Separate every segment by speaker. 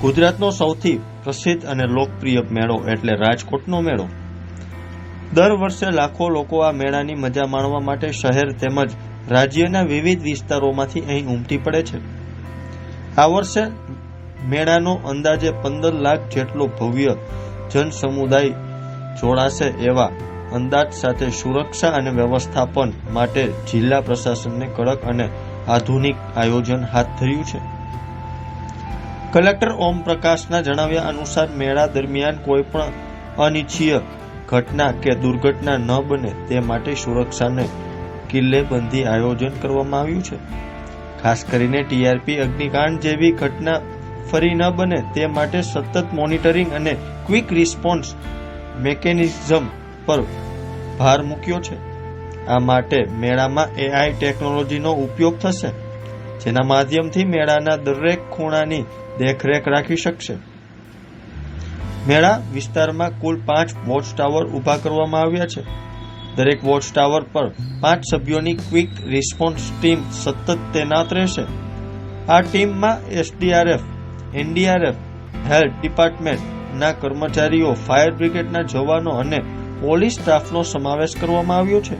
Speaker 1: ગુજરાતનો સૌથી પ્રસિદ્ધ અને લોકપ્રિય મેળો એટલે રાજકોટનો મેળો। દર વર્ષે લાખો લોકો આ મેળાની મજા માણવા માટે શહેર તેમજ રાજ્યના વિવિધ વિસ્તારોમાંથી અહીં ઉમટી પડે છે। આ વર્ષે મેળાનો અંદાજે 15 લાખ જેટલો ભવ્ય જનસમુદાય જોડાશે એવા અંદાજ સાથે સુરક્ષા અને વ્યવસ્થાપન માટે જિલ્લા પ્રશાસનને કડક અને આધુનિક આયોજન હાથ ધર્યું છે। કલેક્ટર ઓમ પ્રકાશના જણાવ્યા અનુસાર મેળા દરમિયાન કોઈ પણ અનિચ્છનીય ઘટના કે દુર્ઘટના ન બને તે માટે સુરક્ષાને કિલ્લેબંધી આયોજન કરવામાં આવ્યું છે। ખાસ કરીને ટીઆરપી અગ્નિકાંડ જેવી ઘટના ફરી ન બને તે માટે સતત મોનિટરિંગ અને ક્વિક રિસ્પોન્સ મેકેનિઝમ પર ભાર મૂક્યો છે। આ માટે મેળામાં એઆઈ ટેકનોલોજીનો ઉપયોગ થશે, જેના માધ્યમથી મેળાના દરેક ખૂણાની દેખરેખ રાખી શકશે। મેળા વિસ્તારમાં કુલ 5 વોચ ટાવર ઊભા કરવામાં આવ્યા છે। દરેક વોચ ટાવર પર 5 સભ્યોની ક્વિક રિસ્પોન્સ ટીમ સતત તૈનાત રહેશે। આ ટીમમાં એસડીઆરએફ, એનડીઆરએફ, હેલ્થ ડિપાર્ટમેન્ટના કર્મચારીઓ, ફાયર બ્રિગેડના જવાનો અને પોલીસ સ્ટાફનો સમાવેશ કરવામાં આવ્યો છે।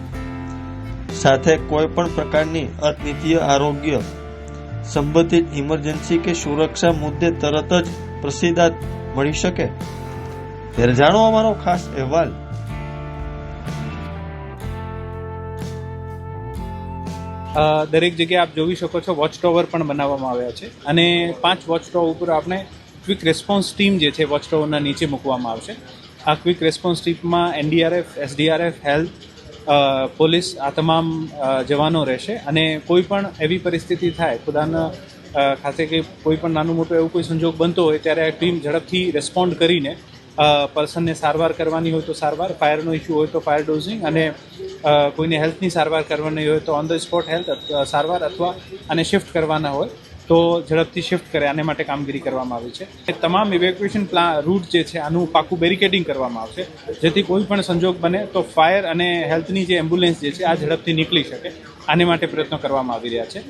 Speaker 1: સાથે કોઈ પણ પ્રકારની અનિચ્છનીય આરોગ્ય સંબંધિત ઇમરજન્સી કે સુરક્ષા મુદ્દે તરત જ પ્રતિસાદ મળી શકે। ત્યારે જાણો અમારો ખાસ અહેવાલ।
Speaker 2: દરેક જગ્યાએ આપ જોઈ શકો છો વોચ ટાવર પણ બનાવવામાં આવ્યા છે અને 5 વોચ ટાવર ઉપર આપણે ક્વિક રેસ્પોન્સ ટીમ જે છે વોચ ટાવરના નીચે મૂકવામાં આવશે। આ ક્વિક રેસ્પોન્સ ટીમમાં એનડીઆરએફ, એસડીઆરએફ, હેલ્થ, પોલીસ આ તમામ જવાનો રહેશે અને કોઈ પણ એવી પરિસ્થિતિ થાય ખુદાના ખાતે કે કોઈ પણ નાનું મોટું એવું કોઈ સંજોગ બનતો હોય ત્યારે આ ટીમ ઝડપથી રેસ્પોન્ડ કરીને પર્સનને સારવાર કરવાની હોય તો સારવાર, ફાયરનો ઇસ્યુ હોય તો ફાયર ડોઝિંગ અને કોઈને હેલ્થની સારવાર કરવાની હોય તો ઓન ધ સ્પોટ હેલ્થ સારવાર અથવા આને શિફ્ટ કરવાના હોય તો ઝડપથી શિફ્ટ કરે આને માટે કામગીરી કરવામાં આવી છે। તમામ ઇવેક્યુએશન રૂટ જે છે આનું પાકું બેરિકેડિંગ કરવામાં આવશે જેથી કોઈ પણ સંજોગ બને તો ફાયર અને હેલ્થની જે એમ્બ્યુલન્સ જે છે આ ઝડપથી નીકળી શકે આને માટે પ્રયત્નો કરવામાં આવી રહ્યા છે।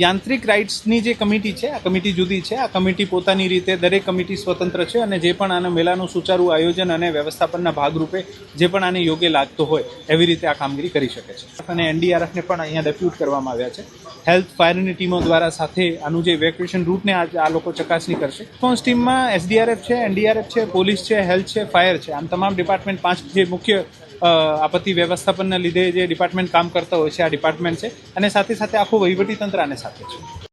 Speaker 2: યાંત્રિક રાઇટ્સની જે કમિટી છે આ કમિટી જુદી છે। આ કમિટી પોતાની રીતે દરેક કમિટી સ્વતંત્ર છે અને જે પણ આના મેળાનું સુચારું આયોજન અને વ્યવસ્થાપનના ભાગરૂપે જે પણ આને યોગ્ય લાગતો હોય એવી રીતે આ કામગીરી કરી શકે છે અને એનડીઆરએફને પણ અહીંયા ડેપ્યુટ કરવામાં આવ્યા છે। હેલ્થ, ફાયરની ટીમો દ્વારા સાથે આનું જે ઇવેક્યુએશન રૂટને આ લોકો ચકાસણી કરશે। રિસ્પોન્સ ટીમમાં એસડીઆરએફ છે, એનડીઆરએફ છે, પોલીસ છે, હેલ્થ છે, ફાયર છે, આમ તમામ ડિપાર્ટમેન્ટ 5 જે મુખ્ય આપત્તિ વ્યવસ્થાપનના લીધે જે ડિપાર્ટમેન્ટ કામ કરતા હોય છે આ ડિપાર્ટમેન્ટ છે અને સાથે સાથે આખું વહીવટી તંત્ર આને સાથે છે।